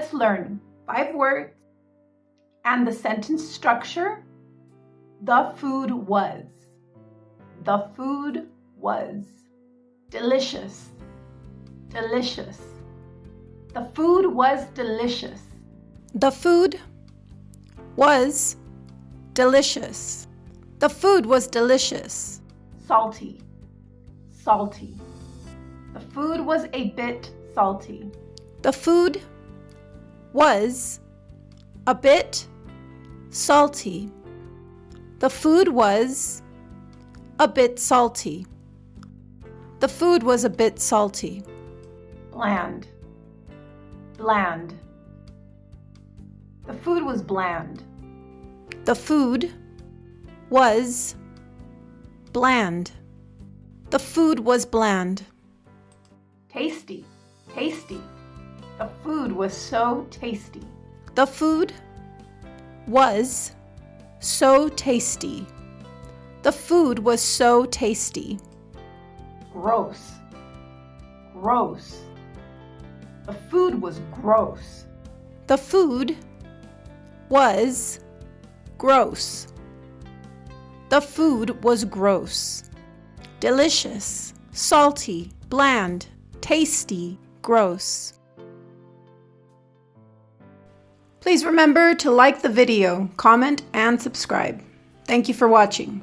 let's learn 5 words and the sentence structure. The food was. The food was. Delicious. Delicious. The food was delicious. The food was delicious. The food was delicious. Salty. Salty. The food was a bit salty. The food was a bit salty. The food was a bit salty. The food was a bit salty. Bland. Bland. The food was bland. The food was bland. The food was bland. Tasty. Tasty. The food was so tasty. The food was so tasty. The food was so tasty. Gross. Gross. The food was gross. The food was gross. The food was gross. Delicious, salty, bland, tasty, gross. Please remember to like the video, comment, and subscribe. Thank you for watching.